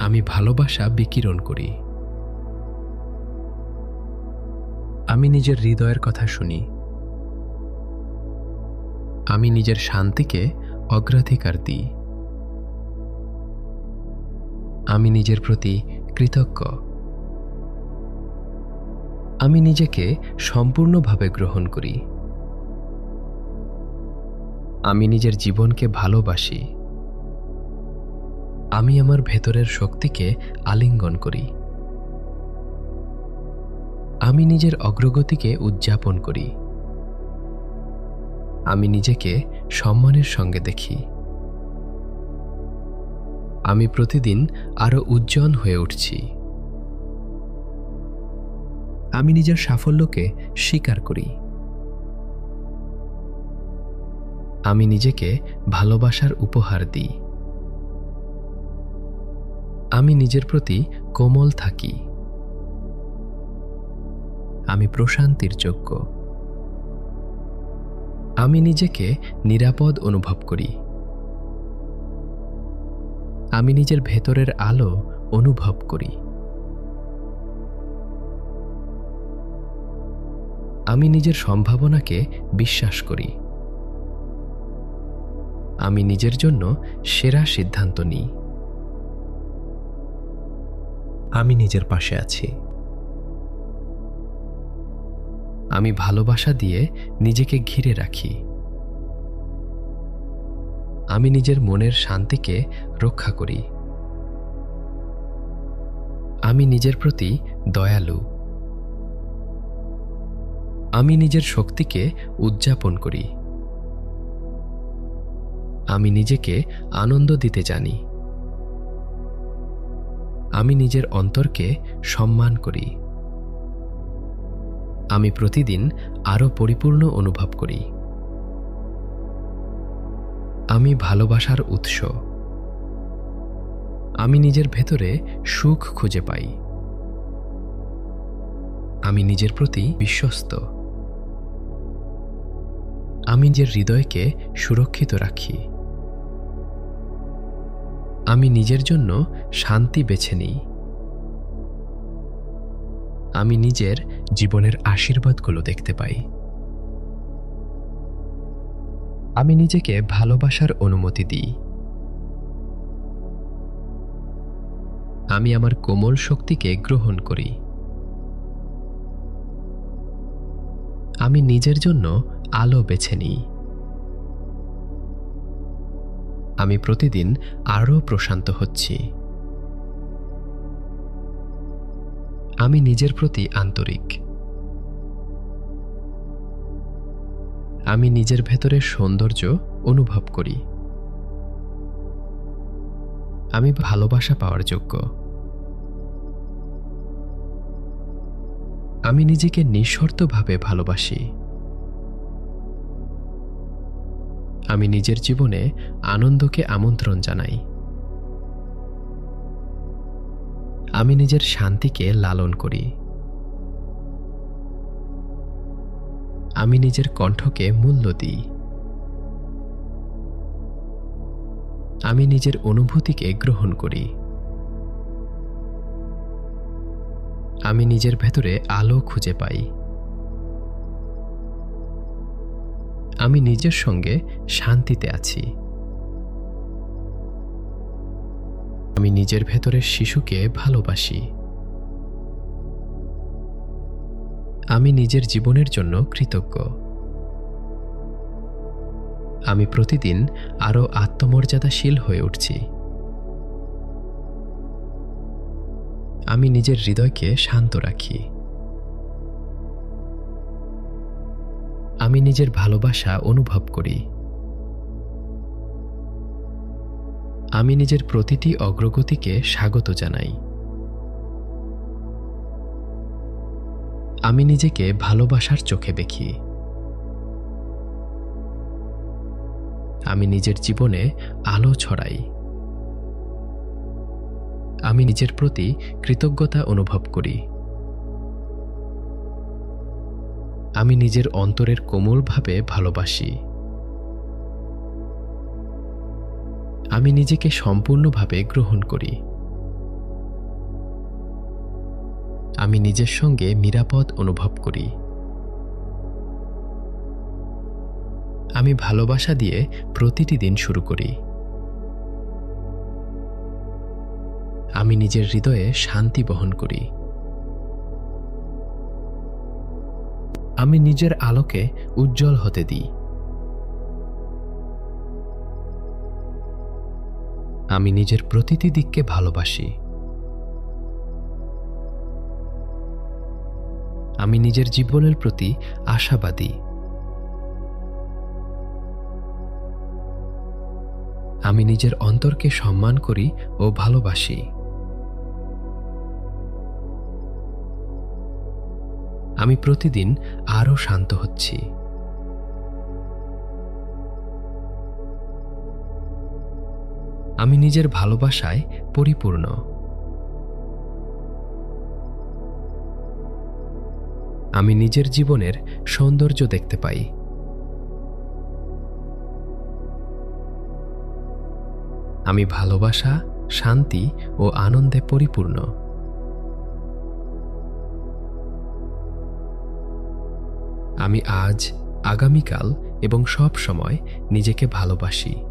আমি ভালোবাসা বিকিরণ করি। আমি নিজের হৃদয়ের কথা শুনি। আমি নিজের শান্তিকে অগ্রাধিকার দিই। আমি নিজের প্রতি কৃতজ্ঞ। আমি নিজেকে সম্পূর্ণভাবে গ্রহণ করি। আমি নিজের জীবনকে ভালোবাসি। আমি আমার ভেতরের শক্তিকে আলিঙ্গন করি। আমি নিজের অগ্রগতিকে উদযাপন করি। আমি নিজেকে সম্মানের সঙ্গে দেখি। আমি প্রতিদিন আরো উজ্জ্বল হয়ে উঠছি। আমি নিজের সাফল্যকে স্বীকার করি। আমি নিজেকে ভালোবাসার উপহার দিই। আমি নিজের প্রতি কোমল থাকি। আমি প্রশান্তির যোগ্য। আমি নিজেকে নিরাপদ অনুভব করি। আমি নিজের ভেতরের আলো অনুভব করি। আমি নিজের সম্ভাবনাকে বিশ্বাস করি। আমি নিজের জন্য সেরা সিদ্ধান্ত নিই। আমি নিজের পাশে আছি। আমি ভালোবাসা দিয়ে নিজেকে ঘিরে রাখি। আমি নিজের মনের শান্তিকে রক্ষা করি। আমি নিজের প্রতি দয়ালু। আমি নিজের শক্তিকে উদযাপন করি। আমি নিজেকে আনন্দ দিতে জানি। আমি নিজের অন্তরকে সম্মান করি। আমি প্রতিদিন আরো পরিপূর্ণ অনুভব করি। আমি ভালোবাসার উৎস। আমি নিজের ভেতরে সুখ খুঁজে পাই। আমি নিজের প্রতি বিশ্বস্ত। আমি নিজের হৃদয়কে সুরক্ষিত রাখি। আমি নিজের জন্য শান্তি বেছে নিই। আমি নিজের জীবনের আশীর্বাদগুলো দেখতে পাই। আমি নিজেকে ভালোবাসার অনুমতি দিই। আমি আমার কোমল শক্তিকে গ্রহণ করি। আমি নিজের জন্য আলো বেছে নিই। আমি প্রতিদিন আরো প্রশান্ত হচ্ছি। আমি নিজের প্রতি আন্তরিক। আমি নিজের ভেতরের সৌন্দর্য অনুভব করি। আমি ভালোবাসা পাওয়ার যোগ্য। আমি নিজেকে নিঃশর্তভাবে ভালোবাসি। আমি নিজের জীবনে আনন্দকে আমন্ত্রণ জানাই। আমি নিজের শান্তিকে লালন করি। আমি নিজের কণ্ঠকে মূল্য দিই। আমি নিজের অনুভূতিকে গ্রহণ করি। আমি নিজের ভেতরে আলো খুঁজে পাই। আমি নিজের সঙ্গে শান্তিতে আছি। আমি নিজের ভেতরের শিশুকে ভালোবাসি। আমি নিজের জীবনের জন্য কৃতজ্ঞ। আমি প্রতিদিন আরও আত্মমর্যাদাশীল হয়ে উঠছি। আমি নিজের হৃদয়কে শান্ত রাখি। আমি নিজের ভালোবাসা অনুভব করি। আমি নিজের প্রতিটি অগ্রগতিকে স্বাগত জানাই। আমি নিজেকে ভালোবাসার চোখে দেখি। আমি নিজের জীবনে আলো ছড়াই। আমি নিজের প্রতি কৃতজ্ঞতা অনুভব করি। আমি নিজের অন্তরের কোমলভাবে ভালোবাসি। আমি নিজেকে সম্পূর্ণভাবে গ্রহণ করি। আমি নিজের সঙ্গে নিরাপদ অনুভব করি। আমি ভালোবাসা দিয়ে প্রতিটি দিন শুরু করি। আমি নিজের হৃদয়ে শান্তি বহন করি। আমি নিজের আলোকে উজ্জ্বল হতে দিই। আমি নিজের প্রতিটি দিককে ভালোবাসি। আমি নিজের জীবনের প্রতি আশাবাদী। আমি নিজের অন্তরকে সম্মান করি ও ভালোবাসি। আমি প্রতিদিন আরও শান্ত হচ্ছি। আমি নিজের ভালোবাসায় পরিপূর্ণ। আমি নিজের জীবনের সৌন্দর্য দেখতে পাই। আমি ভালোবাসা, শান্তি ও আনন্দে পরিপূর্ণ। আমি আজ, আগামীকাল এবং সব সময় নিজেকে ভালোবাসি।